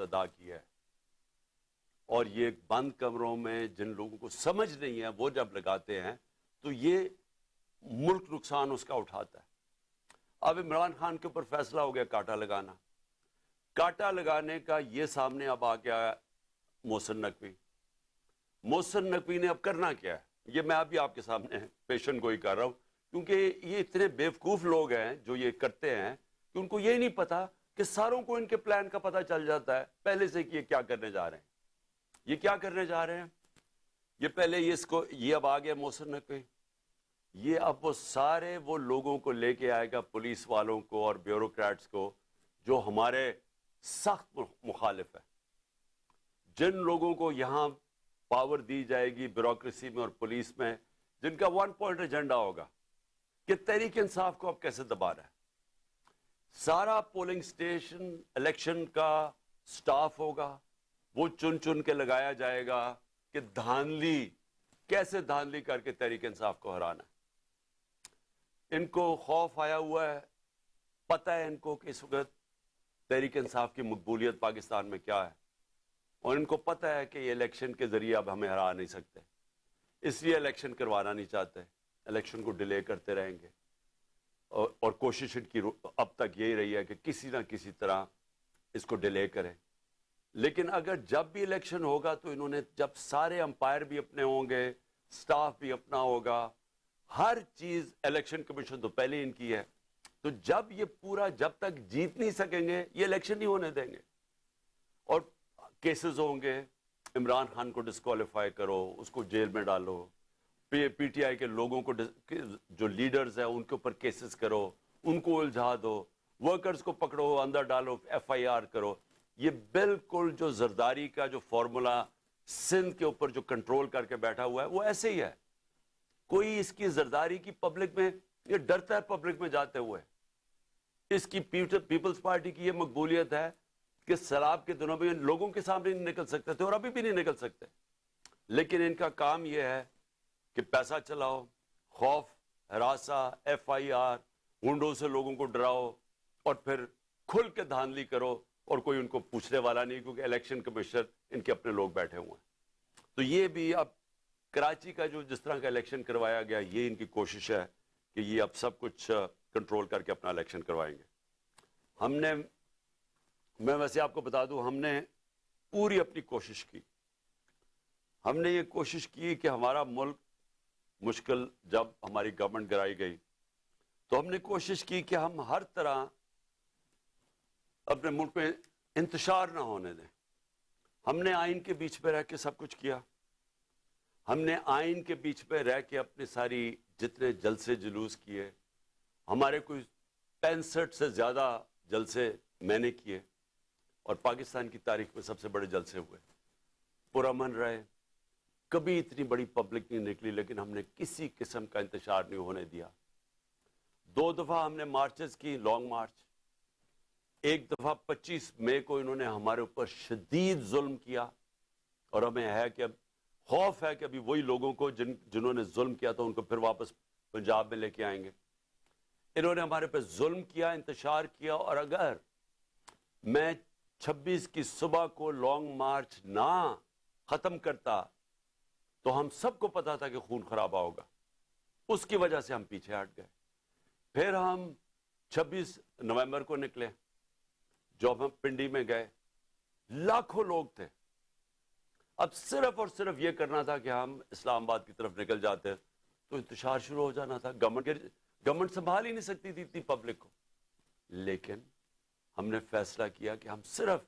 ادا کیا ہے، اور یہ بند کمروں میں جن لوگوں کو سمجھ نہیں ہے وہ جب لگاتے ہیں تو یہ ملک نقصان اس کا اٹھاتا ہے۔ اب عمران خان کے اوپر فیصلہ ہو گیا کاٹا لگانا، کاٹا لگانے کا یہ سامنے اب آ گیا محسن نقوی۔ محسن نقوی نے اب کرنا کیا ہے، یہ میں ابھی آپ کے سامنے پیشن گوئی کر رہا ہوں، کیونکہ یہ اتنے بیوقوف لوگ ہیں جو یہ کرتے ہیں کہ ان کو یہ نہیں پتا کہ ساروں کو ان کے پلان کا پتہ چل جاتا ہے پہلے سے کہ یہ کیا کرنے جا رہے ہیں۔ یہ کیا کرنے جا رہے ہیں، یہ پہلے یہ اب آ گیا محسن نقوی، یہ اب وہ سارے وہ لوگوں کو لے کے آئے گا، پولیس والوں کو اور بیوروکریٹس کو جو ہمارے سخت مخالف ہے، جن لوگوں کو یہاں پاور دی جائے گی بیوروکریسی میں اور پولیس میں، جن کا ون پوائنٹ ایجنڈا ہوگا کہ تحریک انصاف کو اب کیسے دبانا ہے۔ سارا پولنگ سٹیشن الیکشن کا سٹاف ہوگا، وہ چن چن کے لگایا جائے گا کہ دھاندلی کیسے دھاندلی کر کے تحریک انصاف کو ہرانا ہے۔ ان کو خوف آیا ہوا ہے، پتہ ہے ان کو کہ اس وقت تحریک انصاف کی مقبولیت پاکستان میں کیا ہے، اور ان کو پتہ ہے کہ یہ الیکشن کے ذریعے اب ہمیں ہرا نہیں سکتے، اس لیے الیکشن کروانا نہیں چاہتے، الیکشن کو ڈیلے کرتے رہیں گے، اور کوشش ان کی اب تک یہی رہی ہے کہ کسی نہ کسی طرح اس کو ڈیلے کریں۔ لیکن اگر جب بھی الیکشن ہوگا تو انہوں نے جب سارے امپائر بھی اپنے ہوں گے، سٹاف بھی اپنا ہوگا، ہر چیز الیکشن کمیشن تو پہلے ان کی ہے، تو جب یہ پورا جب تک جیت نہیں سکیں گے یہ الیکشن نہیں ہونے دیں گے، اور کیسز ہوں گے، عمران خان کو ڈسکوالیفائی کرو، اس کو جیل میں ڈالو، پی ٹی آئی کے لوگوں کو جو لیڈرز ہیں ان کے اوپر کیسز کرو، ان کو الجھا دو، ورکرز کو پکڑو اندر ڈالو، ایف آئی آر کرو۔ یہ بالکل جو زرداری کا جو فارمولا سندھ کے اوپر جو کنٹرول کر کے بیٹھا ہوا ہے وہ ایسے ہی ہے۔ کوئی اس کی زرداری کی پبلک میں، یہ ڈرتا ہے پبلک میں جاتے ہوئے۔ اس کی پیپلز پارٹی کی یہ مقبولیت ہے کہ سیلاب کے دنوں میں لوگوں کے سامنے نہیں نکل سکتے تھے اور ابھی بھی نہیں نکل سکتے، لیکن ان کا کام یہ ہے کہ پیسہ چلاؤ، خوف، ہراساں، ایف آئی آر، گنڈوں سے لوگوں کو ڈراؤ، اور پھر کھل کے دھاندلی کرو، اور کوئی ان کو پوچھنے والا نہیں کیونکہ الیکشن کمیشنر ان کے اپنے لوگ بیٹھے ہوئے ہیں۔ تو یہ بھی اب کراچی کا جو جس طرح کا الیکشن کروایا گیا، یہ ان کی کوشش ہے کہ یہ اب سب کچھ کنٹرول کر کے اپنا الیکشن کروائیں گے۔ میں ویسے آپ کو بتا دوں، ہم نے پوری اپنی کوشش کی، ہم نے یہ کوشش کی کہ ہمارا ملک مشکل جب ہماری گورنمنٹ گرائی گئی تو ہم نے کوشش کی کہ ہم ہر طرح اپنے ملک میں انتشار نہ ہونے دیں۔ ہم نے آئین کے بیچ پہ رہ کے سب کچھ کیا، ہم نے آئین کے بیچ پہ رہ کے اپنے ساری جتنے جلسے جلوس کیے، ہمارے کوئی 65 سے زیادہ جلسے میں نے کیے، اور پاکستان کی تاریخ میں سب سے بڑے جلسے ہوئے، پرامن رہے، کبھی اتنی بڑی پبلک نہیں نکلی، لیکن ہم نے کسی قسم کا انتشار نہیں ہونے دیا۔ 2 دفعہ ہم نے مارچز کی، لانگ مارچ، ایک دفعہ 25 مئی کو انہوں نے ہمارے اوپر شدید ظلم کیا، اور ہمیں ہے کہ اب خوف ہے کہ ابھی وہی لوگوں کو جنہوں نے ظلم کیا تھا ان کو پھر واپس پنجاب میں لے کے آئیں گے۔ انہوں نے ہمارے پہ ظلم کیا، انتشار کیا، اور اگر میں 26 کی صبح کو لانگ مارچ نہ ختم کرتا تو ہم سب کو پتا تھا کہ خون خرابہ ہوگا، اس کی وجہ سے ہم پیچھے ہٹ گئے۔ پھر ہم 26 نومبر کو نکلے، جب ہم پنڈی میں گئے، لاکھوں لوگ تھے، اب صرف اور صرف یہ کرنا تھا کہ ہم اسلام آباد کی طرف نکل جاتے تو انتشار شروع ہو جانا تھا، گورنمنٹ سنبھال ہی نہیں سکتی تھی اتنی پبلک کو۔ لیکن ہم نے فیصلہ کیا کہ ہم صرف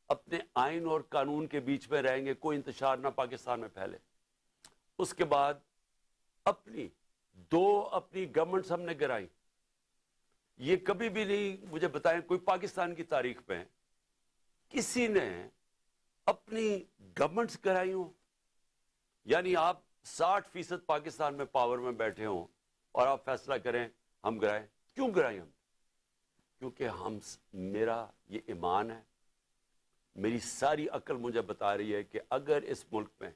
اپنے آئین اور قانون کے بیچ میں رہیں گے، کوئی انتشار نہ پاکستان میں پھیلے۔ اس کے بعد اپنی گورنمنٹس ہم نے گرائی، یہ کبھی بھی نہیں، مجھے بتائیں کوئی پاکستان کی تاریخ میں کسی نے اپنی گورنمنٹس گرائی ہوں؟ یعنی آپ 60% پاکستان میں پاور میں بیٹھے ہوں اور آپ فیصلہ کریں ہم گرائیں۔ کیوں گرائی ہم؟ کیونکہ میرا یہ ایمان ہے، میری ساری عقل مجھے بتا رہی ہے کہ اگر اس ملک میں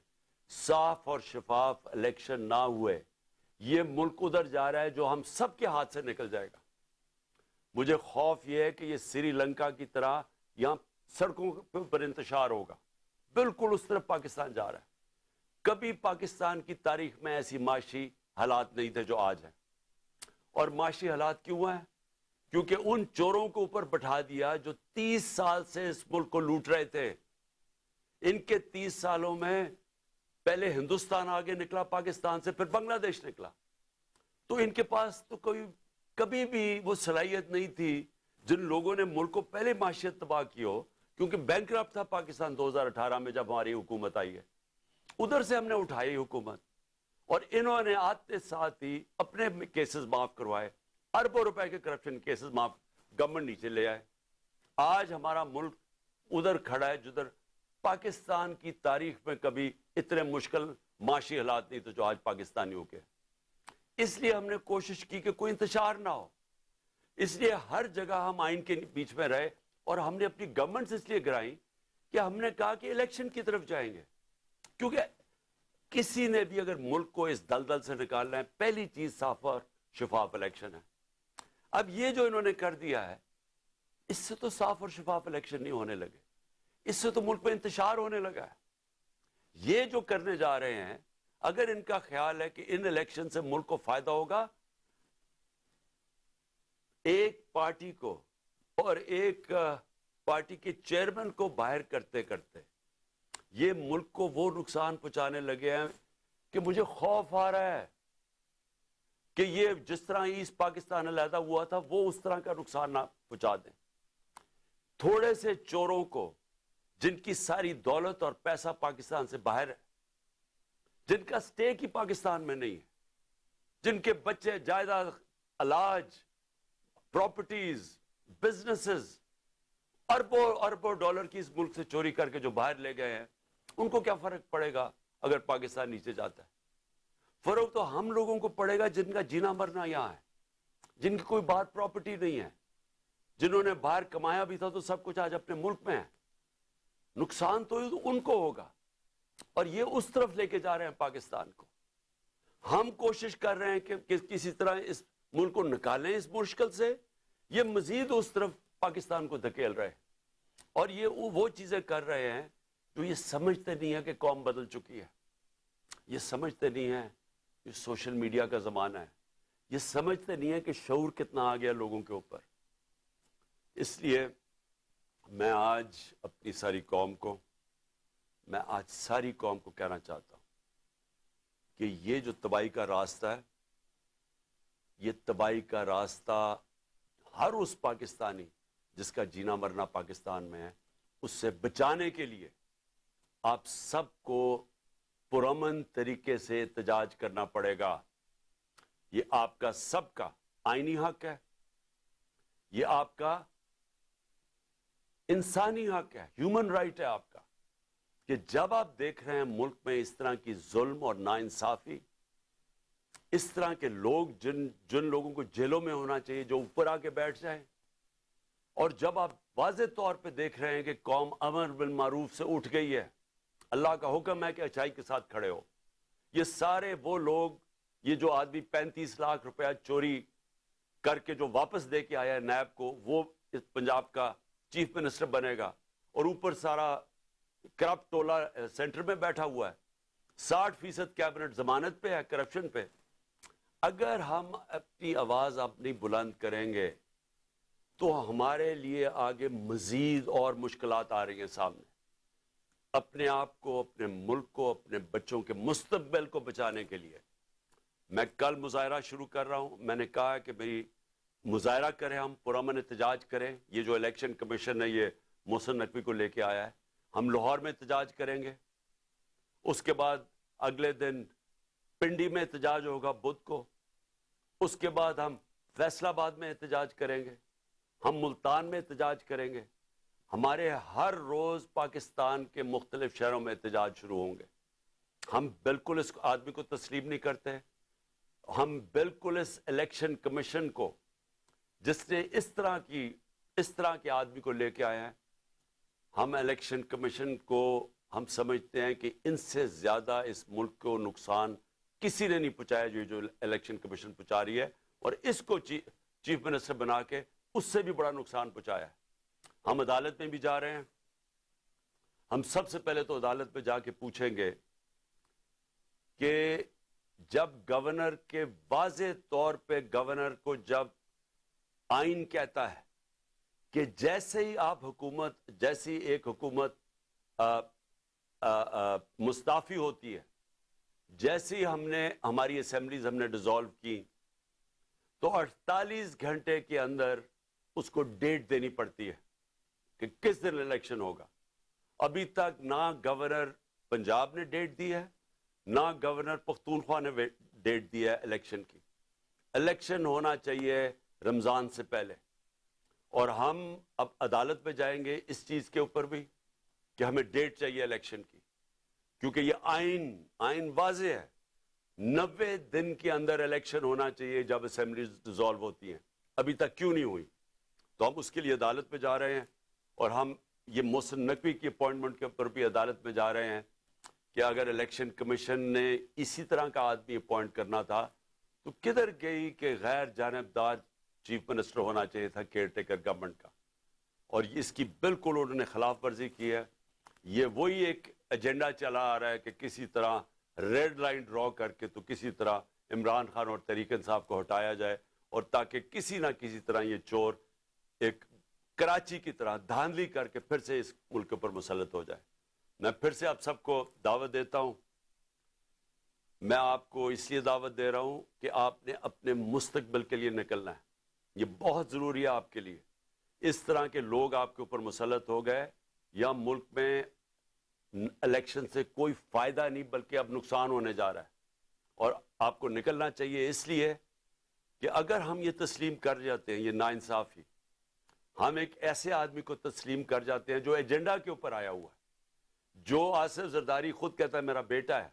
صاف اور شفاف الیکشن نہ ہوئے، یہ ملک ادھر جا رہا ہے جو ہم سب کے ہاتھ سے نکل جائے گا۔ مجھے خوف یہ ہے کہ یہ سری لنکا کی طرح یہاں سڑکوں پر انتشار ہوگا، بالکل اس طرف پاکستان جا رہا ہے۔ کبھی پاکستان کی تاریخ میں ایسی معاشی حالات نہیں تھے جو آج ہیں۔ اور معاشی حالات کیوں ہیں؟ کیونکہ ان چوروں کو اوپر بٹھا دیا جو 30 سال سے اس ملک کو لوٹ رہے تھے۔ ان کے 30 سالوں میں پہلے ہندوستان آگے نکلا پاکستان سے، پھر بنگلہ دیش نکلا۔ تو ان کے پاس تو کبھی بھی وہ صلاحیت نہیں تھی جن لوگوں نے ملک کو پہلے معاشیت تباہ کی ہو، کیونکہ بینکرپٹ تھا پاکستان 2018 میں جب ہماری حکومت آئی ہے۔ ادھر سے ہم نے اٹھائی حکومت، اور انہوں نے آتے ساتھ ہی اپنے کیسز معاف کروائے، اربوں روپے کے کرپشن کیسز معاف گورنمنٹ نیچے لے آئے۔ آج ہمارا ملک ادھر کھڑا ہے جدھر پاکستان کی تاریخ میں کبھی اتنے مشکل معاشی حالات نہیں تو جو آج پاکستانیوں کے۔ اس لیے ہم نے کوشش کی کہ کوئی انتشار نہ ہو، اس لیے ہر جگہ ہم آئین کے بیچ میں رہے، اور ہم نے اپنی گورنمنٹس اس لیے گرائیں کہ ہم نے کہا کہ الیکشن کی طرف جائیں گے، کیونکہ کسی نے بھی اگر ملک کو اس دلدل سے نکالنا ہے، پہلی چیز صاف اور شفاف الیکشن ہے۔ اب یہ جو انہوں نے کر دیا ہے، اس سے تو صاف اور شفاف الیکشن نہیں ہونے لگے، اس سے تو ملک میں انتشار ہونے لگا ہے۔ یہ جو کرنے جا رہے ہیں، اگر ان کا خیال ہے کہ ان الیکشن سے ملک کو فائدہ ہوگا، ایک پارٹی کو اور ایک پارٹی کے چیئرمین کو باہر کرتے کرتے یہ ملک کو وہ نقصان پہنچانے لگے ہیں کہ مجھے خوف آ رہا ہے کہ یہ جس طرح ایسٹ پاکستان علیحدہ ہوا تھا وہ اس طرح کا نقصان نہ پہنچا دیں۔ تھوڑے سے چوروں کو جن کی ساری دولت اور پیسہ پاکستان سے باہر ہے، جن کا سٹیک ہی پاکستان میں نہیں ہے، جن کے بچے جائیداد، علاج، پراپرٹیز، بزنسز اربوں اربوں ڈالر کی اس ملک سے چوری کر کے جو باہر لے گئے ہیں، ان کو کیا فرق پڑے گا اگر پاکستان نیچے جاتا ہے؟ فرق تو ہم لوگوں کو پڑے گا جن کا جینا مرنا یہاں ہے، جن کی کوئی بات پراپرٹی نہیں ہے، جنہوں نے باہر کمایا بھی تھا تو سب کچھ آج اپنے ملک میں ہے۔ نقصان تو ان کو ہوگا، اور یہ اس طرف لے کے جا رہے ہیں پاکستان کو۔ ہم کوشش کر رہے ہیں کہ کسی طرح اس ملک کو نکالیں اس مشکل سے، یہ مزید اس طرف پاکستان کو دھکیل رہے ہیں، اور یہ وہ چیزیں کر رہے ہیں جو یہ سمجھتے نہیں ہیں کہ قوم بدل چکی ہے، یہ سمجھتے نہیں ہیں کہ سوشل میڈیا کا زمانہ ہے، یہ سمجھتے نہیں ہیں کہ شعور کتنا آ گیا لوگوں کے اوپر۔ اس لیے میں آج اپنی ساری قوم کو کہنا چاہتا ہوں کہ یہ جو تباہی کا راستہ ہے، یہ تباہی کا راستہ ہر اس پاکستانی جس کا جینا مرنا پاکستان میں ہے، اس سے بچانے کے لیے آپ سب کو پرامن طریقے سے احتجاج کرنا پڑے گا۔ یہ آپ کا سب کا آئینی حق ہے، یہ آپ کا انسانی حق ہے، ہیومن رائٹ ہے آپ کا، کہ جب آپ دیکھ رہے ہیں ملک میں اس طرح کی ظلم اور ناانصافی، اس طرح کے لوگ جن لوگوں کو جیلوں میں ہونا چاہیے جو اوپر آ کے بیٹھ جائیں، اور جب آپ واضح طور پہ دیکھ رہے ہیں کہ قوم امر بالمعروف سے اٹھ گئی ہے، اللہ کا حکم ہے کہ اچھائی کے ساتھ کھڑے ہو، یہ سارے وہ لوگ، یہ جو آدمی 35 لاکھ روپیہ چوری کر کے جو واپس دے کے آیا ہے نیب کو، وہ اس پنجاب کا چیف منسٹر بنے گا، اور اوپر سارا کرپٹ ٹولہ سینٹر میں بیٹھا ہوا ہے، 60% کیبنٹ ضمانت پہ ہے کرپشن پہ۔ اگر ہم اپنی آواز اپنی بلند کریں گے تو ہمارے لیے آگے مزید اور مشکلات آ رہی ہیں سامنے۔ اپنے آپ کو، اپنے ملک کو، اپنے بچوں کے مستقبل کو بچانے کے لیے میں کل مظاہرہ شروع کر رہا ہوں۔ میں نے کہا کہ میری مظاہرہ کریں، ہم پرامن احتجاج کریں۔ یہ جو الیکشن کمیشن ہے یہ محسن نقوی کو لے کے آیا ہے، ہم لاہور میں احتجاج کریں گے، اس کے بعد اگلے دن پنڈی میں احتجاج ہوگا بدھ کو، اس کے بعد ہم فیصل آباد میں احتجاج کریں گے، ہم ملتان میں احتجاج کریں گے، ہمارے ہر روز پاکستان کے مختلف شہروں میں احتجاج شروع ہوں گے۔ ہم بالکل اس آدمی کو تسلیم نہیں کرتے، ہم بالکل اس الیکشن کمیشن کو جس نے اس طرح کے آدمی کو لے کے آیا ہے، ہم الیکشن کمیشن کو ہم سمجھتے ہیں کہ ان سے زیادہ اس ملک کو نقصان کسی نے نہیں پہنچایا جو الیکشن کمیشن پہنچا رہی ہے، اور اس کو چیف منسٹر بنا کے اس سے بھی بڑا نقصان پہنچایا ہے۔ ہم عدالت میں بھی جا رہے ہیں، ہم سب سے پہلے تو عدالت میں جا کے پوچھیں گے کہ جب گورنر کے واضح طور پہ گورنر کو جب آئین کہتا ہے کہ جیسے ہی آپ جیسی ایک حکومت مستعفی ہوتی ہے، جیسے ہی ہماری اسمبلیز ہم نے ڈیزالو کی تو 48 گھنٹے کے اندر اس کو ڈیٹ دینی پڑتی ہے کہ کس دن الیکشن ہوگا. ابھی تک نہ گورنر پنجاب نے ڈیٹ دی ہے، نہ گورنر پختونخوا نے ڈیٹ دی ہے الیکشن کی. الیکشن ہونا چاہیے رمضان سے پہلے، اور ہم اب عدالت میں جائیں گے اس چیز کے اوپر بھی کہ ہمیں ڈیٹ چاہیے الیکشن کی، کیونکہ یہ آئین واضح ہے. 90 دن کے اندر الیکشن ہونا چاہیے جب اسمبلیز ڈیزالو ہوتی ہیں. ابھی تک کیوں نہیں ہوئی؟ تو ہم اس کے لیے عدالت میں جا رہے ہیں، اور ہم یہ محسن نقوی کی اپوائنٹمنٹ کے اوپر بھی عدالت میں جا رہے ہیں کہ اگر الیکشن کمیشن نے اسی طرح کا آدمی اپوائنٹ کرنا تھا تو کدھر گئی کہ غیر جانبدار چیف منسٹر ہونا چاہیے تھا کیئر ٹیکر گورنمنٹ کا. اور اس کی بالکل انہوں نے خلاف ورزی کی ہے. یہ وہی ایک ایجنڈا چلا آ رہا ہے کہ کسی طرح ریڈ لائن ڈرا کر کے تو کسی طرح عمران خان اور طریق انصاف کو ہٹایا جائے، اور تاکہ کسی نہ کسی طرح یہ چور ایک کراچی کی طرح دھاندلی کر کے پھر سے اس ملک پر مسلط ہو جائے. میں پھر سے آپ سب کو دعوت دیتا ہوں. میں آپ کو اس لیے دعوت دے رہا ہوں کہ آپ نے اپنے مستقبل کے لیے نکلنا ہے. یہ بہت ضروری ہے آپ کے لیے. اس طرح کے لوگ آپ کے اوپر مسلط ہو گئے، یا ملک میں الیکشن سے کوئی فائدہ نہیں بلکہ اب نقصان ہونے جا رہا ہے. اور آپ کو نکلنا چاہیے اس لیے کہ اگر ہم یہ تسلیم کر جاتے ہیں، یہ ناانصافی، ہم ایک ایسے آدمی کو تسلیم کر جاتے ہیں جو ایجنڈا کے اوپر آیا ہوا ہے، جو آصف زرداری خود کہتا ہے میرا بیٹا ہے،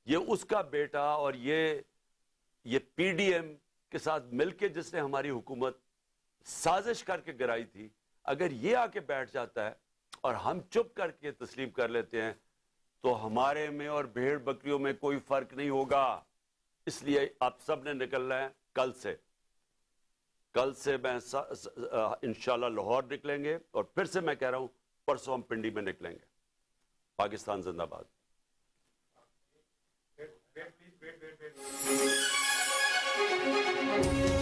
یہ اس کا بیٹا، اور یہ پی ڈی ایم کے ساتھ مل کے جس نے ہماری حکومت سازش کر کے گرائی تھی، اگر یہ آ کے بیٹھ جاتا ہے اور ہم چپ کر کے تسلیم کر لیتے ہیں تو ہمارے میں اور بھیڑ بکریوں میں کوئی فرق نہیں ہوگا. اس لیے آپ سب نے نکلنا ہے کل سے میں انشاءاللہ لاہور نکلیں گے، اور پھر سے میں کہہ رہا ہوں پرسوں ہم پنڈی میں نکلیں گے. پاکستان زندہ باد. Wait.